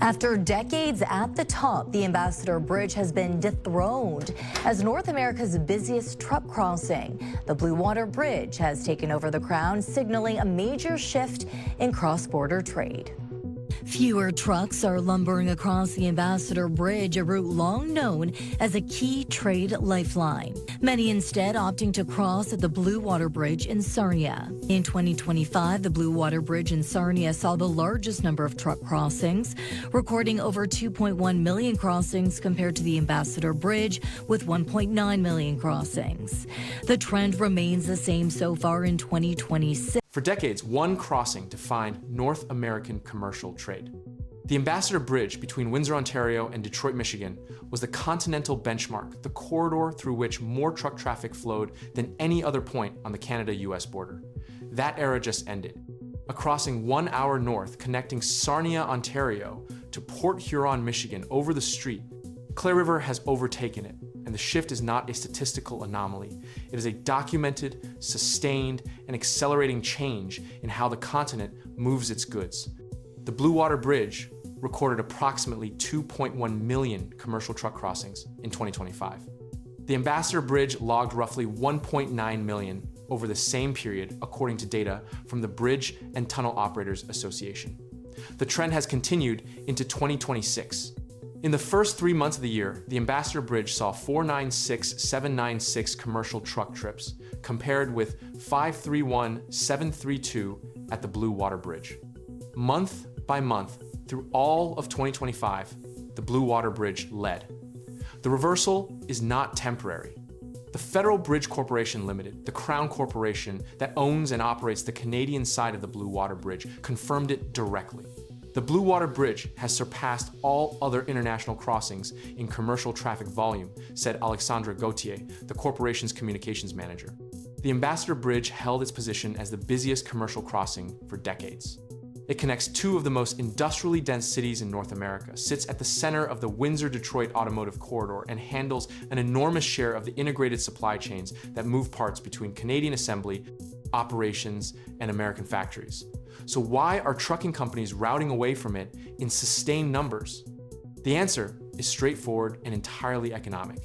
After decades at the top, the Ambassador Bridge has been dethroned as North America's busiest truck crossing. The Blue Water Bridge has taken over the crown, signaling a major shift in cross-border trade. Fewer trucks are lumbering across the Ambassador Bridge, a route long known as a key trade lifeline. Many instead opting to cross at the Blue Water Bridge in Sarnia. In 2025, the Blue Water Bridge in Sarnia saw the largest number of truck crossings, recording over 2.1 million crossings compared to the Ambassador Bridge with 1.9 million crossings. The trend remains the same so far in 2026. For decades, one crossing defined North American commercial trade. The Ambassador Bridge between Windsor, Ontario and Detroit, Michigan was the continental benchmark, the corridor through which more truck traffic flowed than any other point on the Canada-US border. That era just ended. A crossing 1 hour north connecting Sarnia, Ontario to Port Huron, Michigan over the street, Clare River has overtaken it, and the shift is not a statistical anomaly. It is a documented, sustained, and accelerating change in how the continent moves its goods. The Blue Water Bridge recorded approximately 2.1 million commercial truck crossings in 2025. The Ambassador Bridge logged roughly 1.9 million over the same period, according to data from the Bridge and Tunnel Operators Association. The trend has continued into 2026. In the first 3 months of the year, the Ambassador Bridge saw 496,796 commercial truck trips, compared with 531,732 at the Blue Water Bridge. Month by month, through all of 2025, the Blue Water Bridge led. The reversal is not temporary. The Federal Bridge Corporation Limited, the Crown Corporation that owns and operates the Canadian side of the Blue Water Bridge, confirmed it directly. The Blue Water Bridge has surpassed all other international crossings in commercial traffic volume, said Alexandra Gauthier, the corporation's communications manager. The Ambassador Bridge held its position as the busiest commercial crossing for decades. It connects two of the most industrially dense cities in North America, sits at the center of the Windsor-Detroit automotive corridor, and handles an enormous share of the integrated supply chains that move parts between Canadian assembly, operations, and American factories. So why are trucking companies routing away from it in sustained numbers? The answer is straightforward and entirely economic.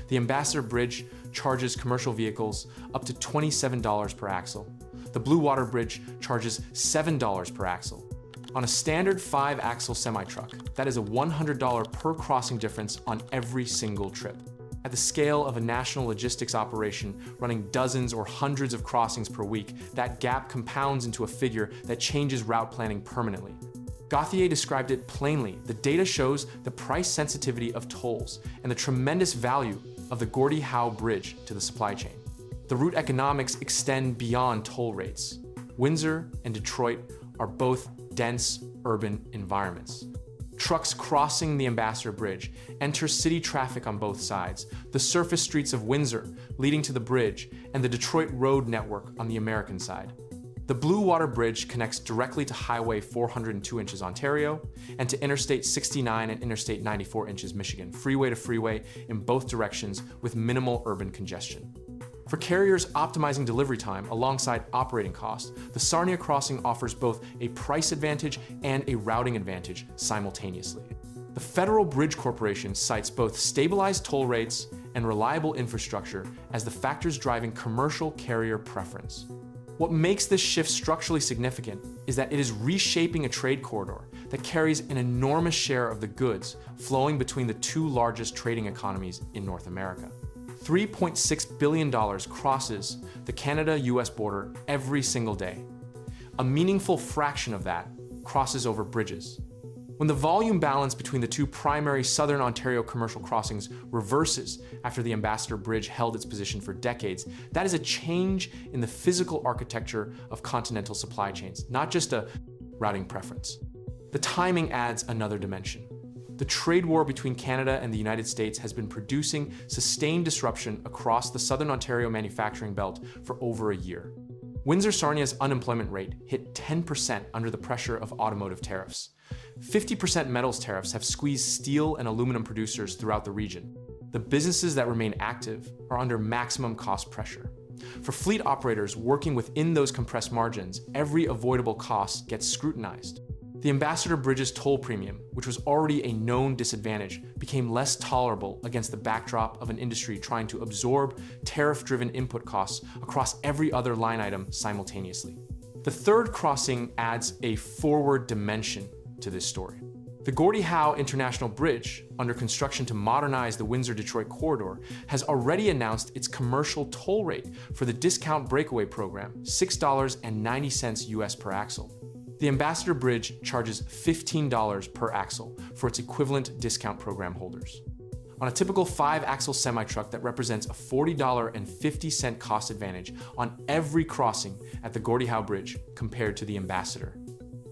The Ambassador Bridge charges commercial vehicles up to $27 per axle. The Blue Water Bridge charges $7 per axle. On a standard 5-axle semi-truck, that is a $100 per crossing difference on every single trip. At the scale of a national logistics operation running dozens or hundreds of crossings per week, that gap compounds into a figure that changes route planning permanently. Gauthier described it plainly. The data shows the price sensitivity of tolls and the tremendous value of the Gordie Howe Bridge to the supply chain. The route economics extend beyond toll rates. Windsor and Detroit are both dense urban environments. Trucks crossing the Ambassador Bridge enter city traffic on both sides, the surface streets of Windsor leading to the bridge, and the Detroit road network on the American side. The Blue Water Bridge connects directly to Highway 402 inches Ontario and to Interstate 69 and Interstate 94 inches Michigan, freeway to freeway in both directions with minimal urban congestion. For carriers optimizing delivery time alongside operating costs, the Sarnia crossing offers both a price advantage and a routing advantage simultaneously. The Federal Bridge Corporation cites both stabilized toll rates and reliable infrastructure as the factors driving commercial carrier preference. What makes this shift structurally significant is that it is reshaping a trade corridor that carries an enormous share of the goods flowing between the two largest trading economies in North America. $3.6 billion crosses the Canada-US border every single day. A meaningful fraction of that crosses over bridges. When the volume balance between the two primary Southern Ontario commercial crossings reverses after the Ambassador Bridge held its position for decades, that is a change in the physical architecture of continental supply chains, not just a routing preference. The timing adds another dimension. The trade war between Canada and the United States has been producing sustained disruption across the Southern Ontario manufacturing belt for over a year. Windsor-Sarnia's unemployment rate hit 10% under the pressure of automotive tariffs. 50% metals tariffs have squeezed steel and aluminum producers throughout the region. The businesses that remain active are under maximum cost pressure. For fleet operators working within those compressed margins, every avoidable cost gets scrutinized. The Ambassador Bridge's toll premium, which was already a known disadvantage, became less tolerable against the backdrop of an industry trying to absorb tariff-driven input costs across every other line item simultaneously. The third crossing adds a forward dimension to this story. The Gordie Howe International Bridge, under construction to modernize the Windsor-Detroit corridor, has already announced its commercial toll rate for the discount breakaway program, $6.90 US per axle. The Ambassador Bridge charges $15 per axle for its equivalent discount program holders. On a typical 5-axle semi-truck, that represents a $40.50 cost advantage on every crossing at the Gordie Howe Bridge compared to the Ambassador.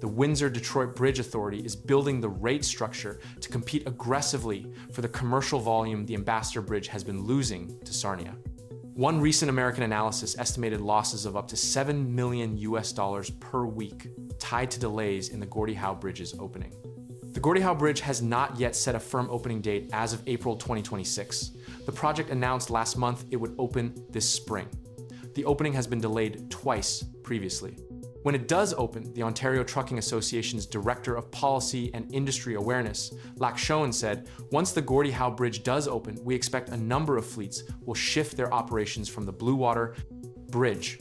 The Windsor-Detroit Bridge Authority is building the rate structure to compete aggressively for the commercial volume the Ambassador Bridge has been losing to Sarnia. One recent American analysis estimated losses of up to $7 million per week tied to delays in the Gordie Howe Bridge's opening. The Gordie Howe Bridge has not yet set a firm opening date as of April 2026. The project announced last month it would open this spring. The opening has been delayed twice previously. When it does open, the Ontario Trucking Association's Director of Policy and Industry Awareness, Lakshoan, said, "Once the Gordie Howe Bridge does open, we expect a number of fleets will shift their operations from the Blue Water Bridge.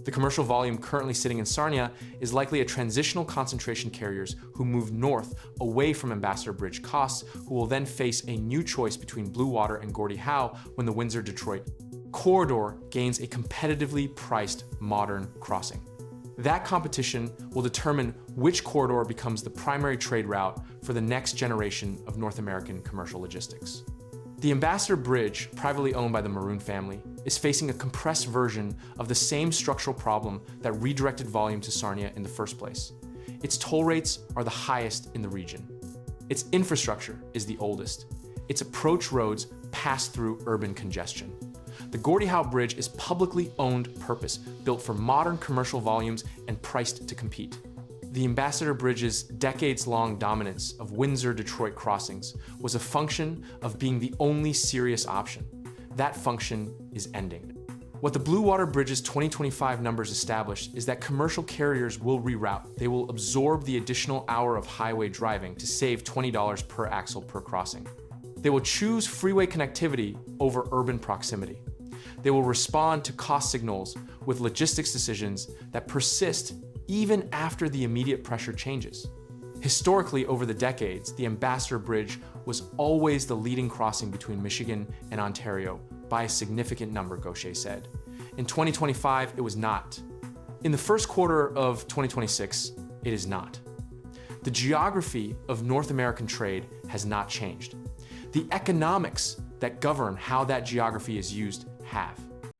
The commercial volume currently sitting in Sarnia is likely a transitional concentration carriers who move north away from Ambassador Bridge costs, who will then face a new choice between Blue Water and Gordie Howe when the Windsor-Detroit corridor gains a competitively priced modern crossing. That competition will determine which corridor becomes the primary trade route for the next generation of North American commercial logistics." The Ambassador Bridge, privately owned by the Maroon family, is facing a compressed version of the same structural problem that redirected volume to Sarnia in the first place. Its toll rates are the highest in the region. Its infrastructure is the oldest. Its approach roads pass through urban congestion. The Gordie Howe Bridge is publicly owned purpose, built for modern commercial volumes and priced to compete. The Ambassador Bridge's decades-long dominance of Windsor-Detroit crossings was a function of being the only serious option. That function is ending. What the Blue Water Bridge's 2025 numbers establish is that commercial carriers will reroute. They will absorb the additional hour of highway driving to save $20 per axle per crossing. They will choose freeway connectivity over urban proximity. They will respond to cost signals with logistics decisions that persist even after the immediate pressure changes. Historically, over the decades, the Ambassador Bridge was always the leading crossing between Michigan and Ontario by a significant number, Gaucher said. In 2025, it was not. In the first quarter of 2026, it is not. The geography of North American trade has not changed. The economics that govern how that geography is used have.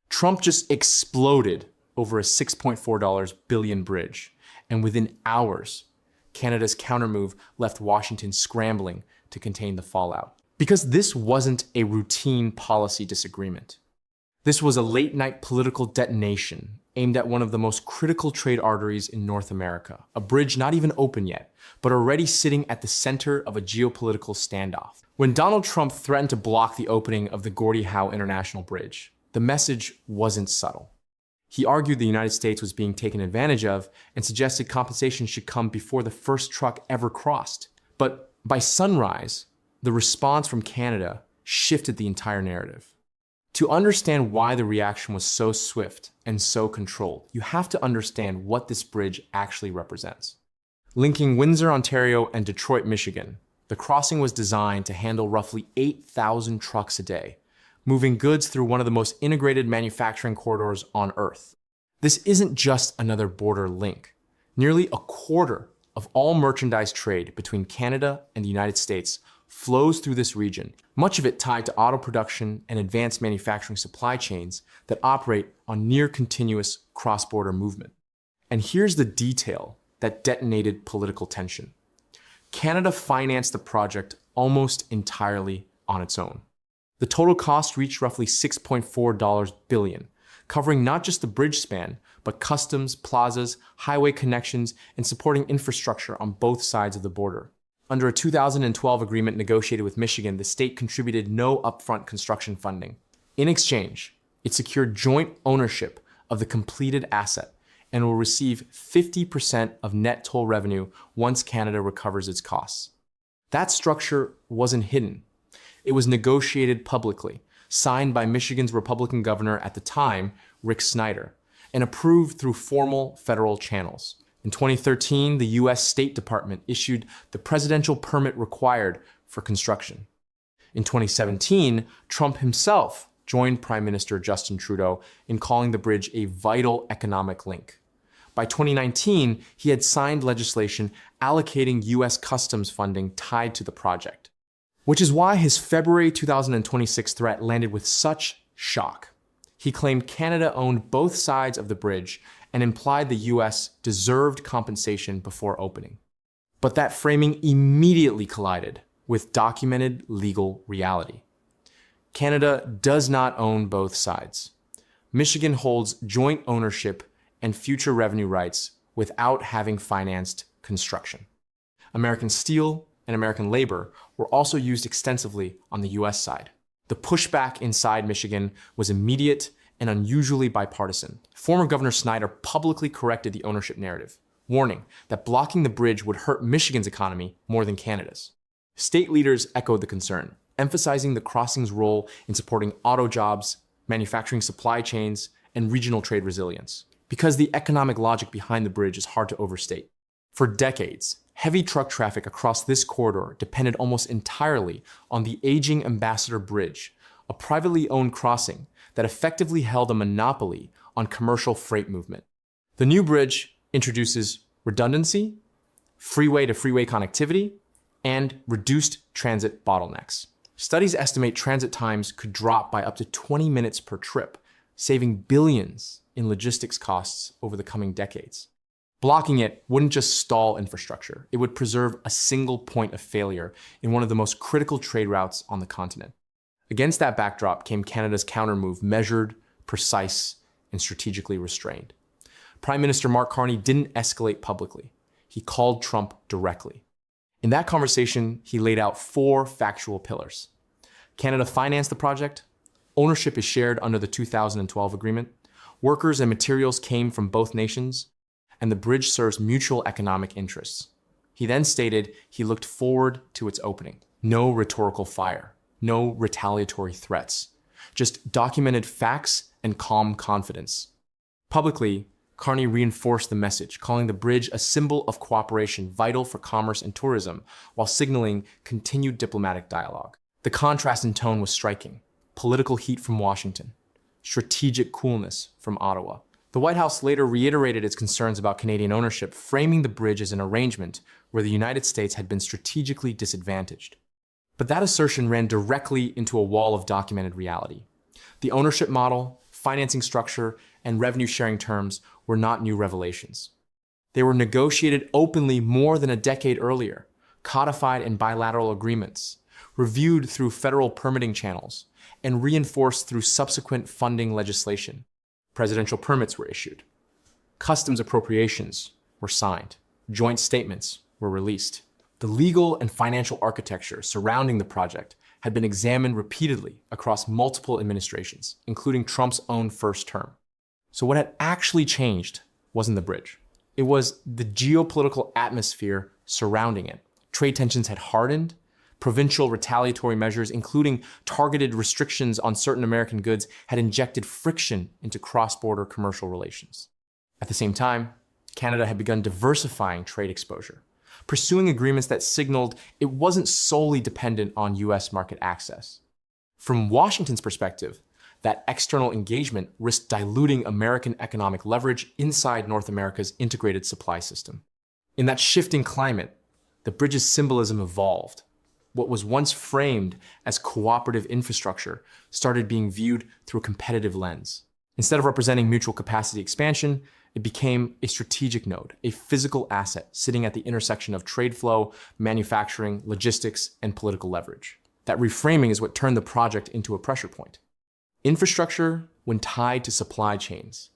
Trump just exploded over a $6.4 billion bridge, and within hours, Canada's countermove left Washington scrambling to contain the fallout. Because this wasn't a routine policy disagreement. This was a late-night political detonation aimed at one of the most critical trade arteries in North America, a bridge not even open yet, but already sitting at the center of a geopolitical standoff. When Donald Trump threatened to block the opening of the Gordie Howe International Bridge, the message wasn't subtle. He argued the United States was being taken advantage of and suggested compensation should come before the first truck ever crossed. But by sunrise, the response from Canada shifted the entire narrative. To understand why the reaction was so swift and so controlled, you have to understand what this bridge actually represents. Linking Windsor, Ontario, and Detroit, Michigan, the crossing was designed to handle roughly 8,000 trucks a day, moving goods through one of the most integrated manufacturing corridors on Earth. This isn't just another border link. Nearly a quarter of all merchandise trade between Canada and the United States flows through this region, much of it tied to auto production and advanced manufacturing supply chains that operate on near-continuous cross-border movement. And here's the detail that detonated political tension. Canada financed the project almost entirely on its own. The total cost reached roughly $6.4 billion, covering not just the bridge span, but customs, plazas, highway connections, and supporting infrastructure on both sides of the border. Under a 2012 agreement negotiated with Michigan, the state contributed no upfront construction funding. In exchange, it secured joint ownership of the completed asset and will receive 50% of net toll revenue once Canada recovers its costs. That structure wasn't hidden. It was negotiated publicly, signed by Michigan's Republican governor at the time, Rick Snyder, and approved through formal federal channels. In 2013, the U.S. State Department issued the presidential permit required for construction. In 2017, Trump himself joined Prime Minister Justin Trudeau in calling the bridge a vital economic link. By 2019, he had signed legislation allocating U.S. customs funding tied to the project, which is why his February 2026 threat landed with such shock. He claimed Canada owned both sides of the bridge and implied the U.S. deserved compensation before opening. But that framing immediately collided with documented legal reality. Canada does not own both sides. Michigan holds joint ownership and future revenue rights without having financed construction. American steel and American labor were also used extensively on the U.S. side. The pushback inside Michigan was immediate and unusually bipartisan. Former Governor Snyder publicly corrected the ownership narrative, warning that blocking the bridge would hurt Michigan's economy more than Canada's. State leaders echoed the concern, emphasizing the crossing's role in supporting auto jobs, manufacturing supply chains, and regional trade resilience. Because the economic logic behind the bridge is hard to overstate. For decades, heavy truck traffic across this corridor depended almost entirely on the aging Ambassador Bridge, a privately owned crossing that effectively held a monopoly on commercial freight movement. The new bridge introduces redundancy, freeway-to-freeway connectivity, and reduced transit bottlenecks. Studies estimate transit times could drop by up to 20 minutes per trip, saving billions in logistics costs over the coming decades. Blocking it wouldn't just stall infrastructure, it would preserve a single point of failure in one of the most critical trade routes on the continent. Against that backdrop came Canada's countermove, measured, precise, and strategically restrained. Prime Minister Mark Carney didn't escalate publicly. He called Trump directly. In that conversation, he laid out 4 factual pillars. Canada financed the project, ownership is shared under the 2012 agreement, workers and materials came from both nations, and the bridge serves mutual economic interests. He then stated he looked forward to its opening. No rhetorical fire, no retaliatory threats, just documented facts and calm confidence. Publicly, Carney reinforced the message, calling the bridge a symbol of cooperation vital for commerce and tourism, while signaling continued diplomatic dialogue. The contrast in tone was striking. Political heat from Washington, strategic coolness from Ottawa. The White House later reiterated its concerns about Canadian ownership, framing the bridge as an arrangement where the United States had been strategically disadvantaged. But that assertion ran directly into a wall of documented reality. The ownership model, financing structure, and revenue-sharing terms were not new revelations. They were negotiated openly more than a decade earlier, codified in bilateral agreements, reviewed through federal permitting channels, and reinforced through subsequent funding legislation. Presidential permits were issued. Customs appropriations were signed. Joint statements were released. The legal and financial architecture surrounding the project had been examined repeatedly across multiple administrations, including Trump's own first term. So what had actually changed wasn't the bridge. It was the geopolitical atmosphere surrounding it. Trade tensions had hardened. Provincial retaliatory measures, including targeted restrictions on certain American goods, had injected friction into cross-border commercial relations. At the same time, Canada had begun diversifying trade exposure, pursuing agreements that signaled it wasn't solely dependent on U.S. market access. From Washington's perspective, that external engagement risked diluting American economic leverage inside North America's integrated supply system. In that shifting climate, the bridge's symbolism evolved. What was once framed as cooperative infrastructure started being viewed through a competitive lens. Instead of representing mutual capacity expansion, it became a strategic node, a physical asset sitting at the intersection of trade flow, manufacturing, logistics, and political leverage. That reframing is what turned the project into a pressure point. Infrastructure, when tied to supply chains,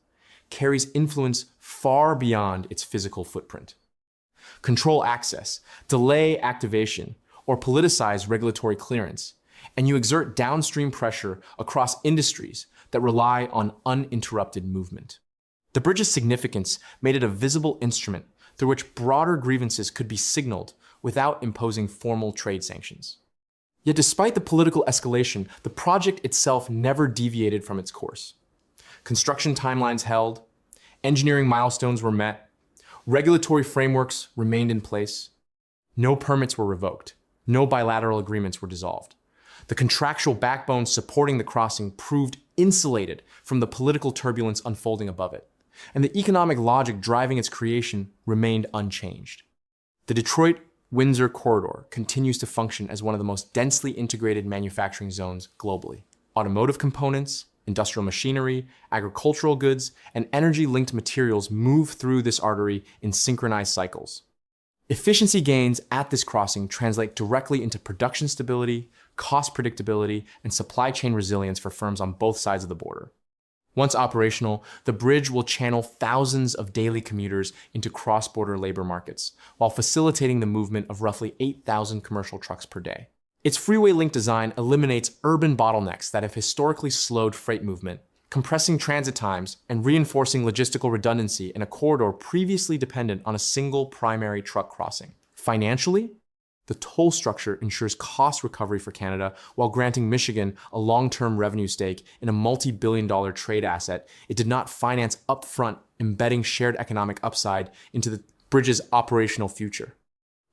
carries influence far beyond its physical footprint. Control access, delay activation, or politicize regulatory clearance, and you exert downstream pressure across industries that rely on uninterrupted movement. The bridge's significance made it a visible instrument through which broader grievances could be signaled without imposing formal trade sanctions. Yet despite the political escalation, the project itself never deviated from its course. Construction timelines held, engineering milestones were met, regulatory frameworks remained in place, no permits were revoked, no bilateral agreements were dissolved. The contractual backbone supporting the crossing proved insulated from the political turbulence unfolding above it, and the economic logic driving its creation remained unchanged. The Detroit-Windsor corridor continues to function as one of the most densely integrated manufacturing zones globally. Automotive components, industrial machinery, agricultural goods, and energy-linked materials move through this artery in synchronized cycles. Efficiency gains at this crossing translate directly into production stability, cost predictability, and supply chain resilience for firms on both sides of the border. Once operational, the bridge will channel thousands of daily commuters into cross-border labor markets, while facilitating the movement of roughly 8,000 commercial trucks per day. Its freeway-linked design eliminates urban bottlenecks that have historically slowed freight movement, compressing transit times and reinforcing logistical redundancy in a corridor previously dependent on a single primary truck crossing. Financially, the toll structure ensures cost recovery for Canada while granting Michigan a long-term revenue stake in a multi-billion-dollar trade asset it did not finance upfront, embedding shared economic upside into the bridge's operational future,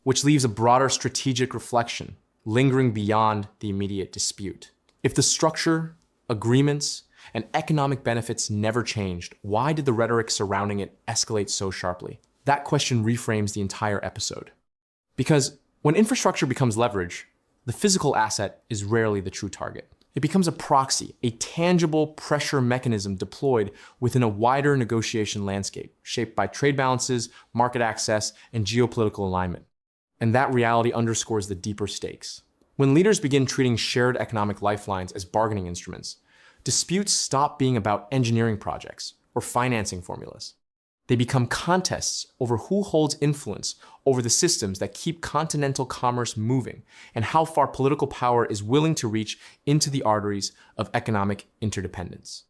which leaves a broader strategic reflection lingering beyond the immediate dispute. If the structure, agreements, and economic benefits never changed, why did the rhetoric surrounding it escalate so sharply? That question reframes the entire episode. Because when infrastructure becomes leverage, the physical asset is rarely the true target. It becomes a proxy, a tangible pressure mechanism deployed within a wider negotiation landscape, shaped by trade balances, market access, and geopolitical alignment. And that reality underscores the deeper stakes. When leaders begin treating shared economic lifelines as bargaining instruments, disputes stop being about engineering projects or financing formulas. They become contests over who holds influence over the systems that keep continental commerce moving and how far political power is willing to reach into the arteries of economic interdependence.